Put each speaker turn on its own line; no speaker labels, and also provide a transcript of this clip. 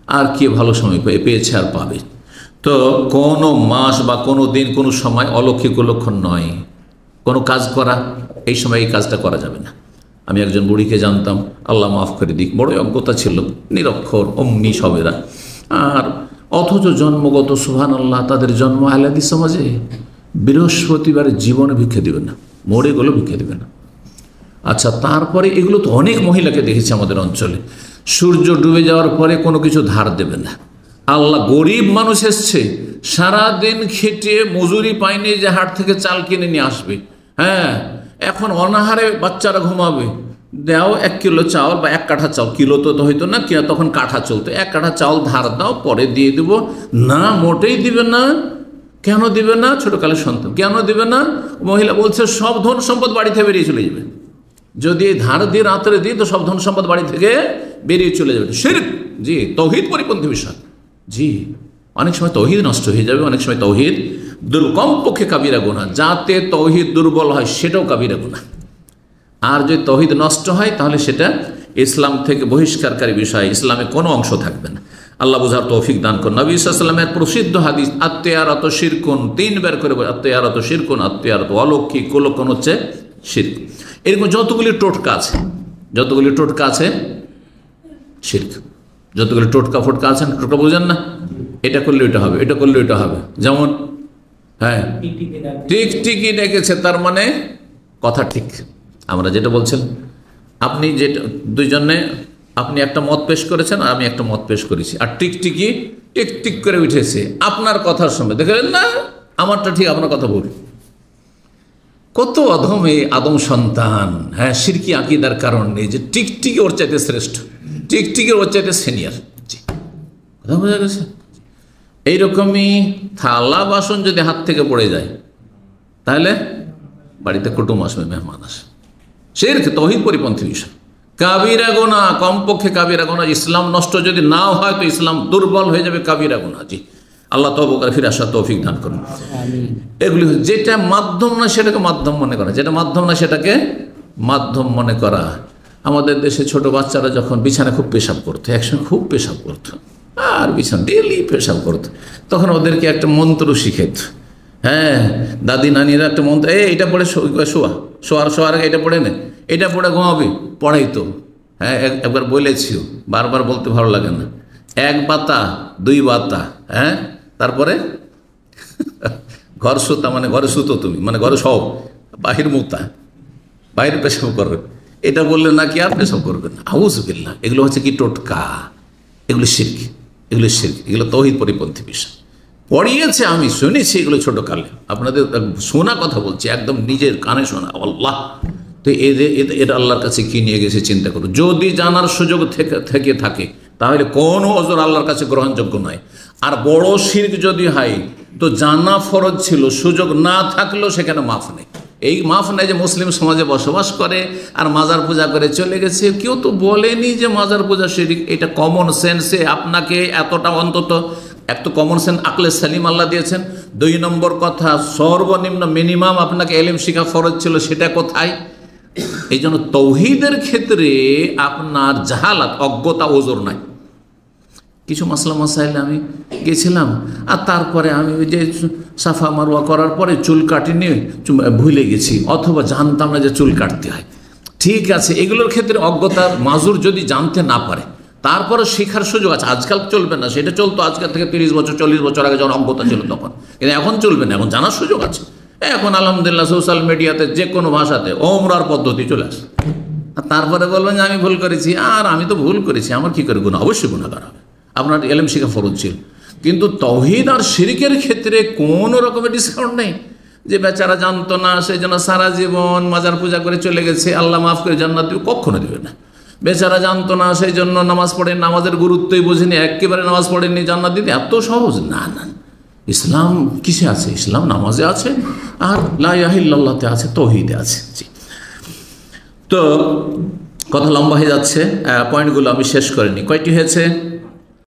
আর কি ভালো সময় পেয়েছে আর পাবে। তো কোনো মাস বা কোনো দিন কোনো সময় অলৌকিক লক্ষণ নয় কোনো কাজ করা, এই সময় এই কাজটা করা যাবে না। আমি একজন বুড়িকে জানতাম, আল্লাহ মাফ করে দিক, বড়ই অজ্ঞতা ছিল, নিরক্ষর অমনি সবেরা, আর অথচ জন্মগত সুবহানাল্লাহ তাদের জন্ম আহলাদি সমাজে বৃহস্পতিবার জীবনে ভিক্ষে দেবে না, মরে গেলেও ভিক্ষে দেবে না। আচ্ছা, তারপরে এগুলো তো অনেক মহিলাকে দেখেছি আমাদের অঞ্চলে, সূর্য ডুবে যাওয়ার পরে কোনো কিছু ধার দেবে না। আল্লাহ, গরিব মানুষ এসছে, সারাদিন খেটে মজুরি পায়নি যে হাট থেকে চাল কিনে নিয়ে আসবে, হ্যাঁ, এখন অনাহারে বাচ্চারা ঘুমাবে, দাও 1 কিলো চাউল বা 1 কাঠা চাউল, কিলো তো হইতো না, তখন কাঠা চলতো, 1 কাঠা চাউল ধার দাও, পরে দিয়ে দেব না, মোটেই দিবে না। কেন দিবে না? ছোটকালের সন্তান, কেন দিবে না? মহিলা বলছে সব ধন সম্পদ বাড়ি থেকে বেরিয়ে চলে যাবে, যদি ধার দিয়ে রাত্রে দিই তো সব ধন সম্পদ বাড়ি থেকে বেরিয়ে চলে যাবে। শিরক, জি, তৌহিদ পরিপন্থী বিষয়, জি, অনেক সময় তৌহিদ নষ্ট হয়ে যাবে, অনেক সময় তৌহিদ কমপক্ষে কাবিরা গুনাহ, যাতে তৌহিদ দুর্বল হয় সেটাও কাবিরা গুনাহ। আর যদি তৌহিদ নষ্ট হয় তাহলে সেটা ইসলাম থেকে বহিষ্কারকারী বিষয়, ইসলামে কোনো অংশ থাকবে না। আল্লাহ বুঝার তৌফিক দান করুন। নবী সাল্লাল্লাহু আলাইহি ওয়াসাল্লামের প্রসিদ্ধ হাদিস, আত্মীয়ারত শিরকুন, 3 বার করে আত্মীয়ারত শিরকুন, আত্মীয়ারত অলৌকিক কুলক্ষণ হচ্ছে শিরক। এরকম যতগুলি টোটকা আছে শিরক, যতগুলি টোটকা ফোটকা আছে, টোটকা বোঝেন না, এটা করলে এটা হবে, এটা করলে এটা হবে। যেমন হ্যাঁ, টিকটিকি ডেকেছে, তার মানে কথা ঠিক, আমরা যেটা বলছেন, আপনি যেটা দুইজনে, আপনি একটা মত পেশ করেছেন, আমি একটা মত পেশ করেছি, আর টিকটিকি টিকটিক করে উঠেছে আপনার কথার সময়, দেখলেন না আমারটা ঠিক, আপনার কথা ভুল। কত অধম এই আদম সন্তান, হ্যাঁ, শিরকি আকীদার কারণে, যে টিকটিকি ওর চাইতে শ্রেষ্ঠ, টিকটিকি ওর চাইতে সিনিয়র, কথা বোঝা গেছে। এইরকমই থালা বাসন যদি হাত থেকে পড়ে যায় তাহলে বাড়িতে কুটুম আসবে, মেহমান আসবে, শিরক তৌহিদ পরিপন্থী বিষয়, কাবিরা গুনাহ, কমপক্ষে কাবিরা গুনাহ। ইসলাম নষ্ট যদি নাও হয় তো ইসলাম দুর্বল হয়ে যাবে, কাবিরা গুনাহ। জি, আল্লাহ তওবা করে ফিরে আসার তৌফিক দান করুন। এগুলি যেটা মাধ্যম না সেটাকে মাধ্যম মনে করা, যেটা মাধ্যম না সেটাকে মাধ্যম মনে করা। আমাদের দেশে ছোট বাচ্চারা যখন বিছানায় খুব পেশাব করতো, একসঙ্গে খুব পেশাব করতো, আর বিছানা ডেলি পেশাব করতো, তখন ওদেরকে একটা মন্ত্র শিখেত, হ্যাঁ, দাদি নানিরা একটা মন্ত্র, এইটা পড়ে শোয়ার আগে এটা পড়ে নে, এটা পড়ে ঘুমাবি, পড়াই তো, হ্যাঁ, একবার বলেছিও, বারবার বলতে ভালো লাগে না, 1 বাতা 2 বাতা, হ্যাঁ, তারপরে ঘর সুতা, মানে ঘরে সুতো তুমি, মানে ঘরে সব, বাহির মুতা, বাইরে পেশাব করবে, এটা বললে নাকি আর পেশাব করবে না। আউযুবিল্লাহ, এগুলো হচ্ছে কি টোটকা, এগুলো শিরক, এগুলো তৌহিদ পরিপন্থী বিষয়। পড়িয়েছে, আমি শুনেছি এগুলো ছোটকালে, আপনাদের শোনা কথা বলছি, একদম নিজের কানে শোনা। আল্লাহ, তো এটা আল্লাহর কাছে কি নিয়ে গেছে চিন্তা করুন। যদি জানার সুযোগ থেকে থাকে তাহলে কোনো ওজর আল্লাহর কাছে গ্রহণযোগ্য নয়। আর বড় শিরক যদি হয় তো জানা ফরজ ছিল, সুযোগ না থাকলেও সেখানে মাফ নেই। এই মাফ নেই যে মুসলিম সমাজে বসবাস করে আর মাজার পূজা করে চলে গেছে, কেউ তো বলেনি যে মাজার পূজা শিরক। এটা কমন সেন্সে আপনাকে এতটা, অন্তত এক তো কমন সেন্স আকলে সালিম আল্লাহ দিয়েছেন। 2 নম্বর কথা, সর্বনিম্ন মিনিমাম আপনাকে ইলম শিখা ফরজ ছিল, সেটা কোথায়? এই জন্য তৌহিদের ক্ষেত্রে আপনার জাহালাত, অজ্ঞতা, ওজর নাই। কিছু মাসলা মাসাইলে আমি গেছিলাম, আর তারপরে আমি ওই যে সাফা মারওয়া করার পরে চুল কাটিনি, ভুলে গেছি, অথবা জানতাম না যে চুল কাটতে হয়। ঠিক আছে, এগুলোর ক্ষেত্রে অজ্ঞতার মাজুর যদি জানতে না পারে, তারপরে শেখার সুযোগ আছে। আজকাল চলবে না, সেটা চলতো আজকাল থেকে 30 বছর 40 বছর আগে যখন অজ্ঞতা ছিল তখন, কিন্তু এখন চলবে না, এখন জানার সুযোগ আছে। এখন আলহামদুলিল্লাহ সোশ্যাল মিডিয়াতে যে কোনো ভাষাতে ওমরার পদ্ধতি চলে আসে, আর তারপরে বলবেন যে আমি ভুল করেছি, আর আমি তো ভুল করেছি, আমার কি করে গুনাহ? অবশ্যই গুনাহগার হবে, আপনার ইলম শিখা ফরজ ছিল। কিন্তু তৌহিদ আর শিরকের ক্ষেত্রে কোনো রকমের ডিসকাউন্ট নেই, যে বেচারা জানতো না সেই জন্য সারা জীবন মাজার পূজা করে চলে গেছে, আল্লাহ মাফ করে জান্নাত দিবে, কখনো দিবে না। বেচারা জানতো না সেই জন্য নামাজ পড়েন, নামাজের গুরুত্বই বোঝেনি, একেবারে নামাজ পড়েননি, জান্নাত দিতে এত সহজ না। না, ইসলাম কিসে আছে? ইসলাম নামাজে আছে, আর লা ইলাহা ইল্লাল্লাহতে আছে, তৌহিদে আছে। জি, তো কথা লম্বা হয়ে যাচ্ছে, পয়েন্টগুলো আমি শেষ করিনি। কয়টি হয়েছে?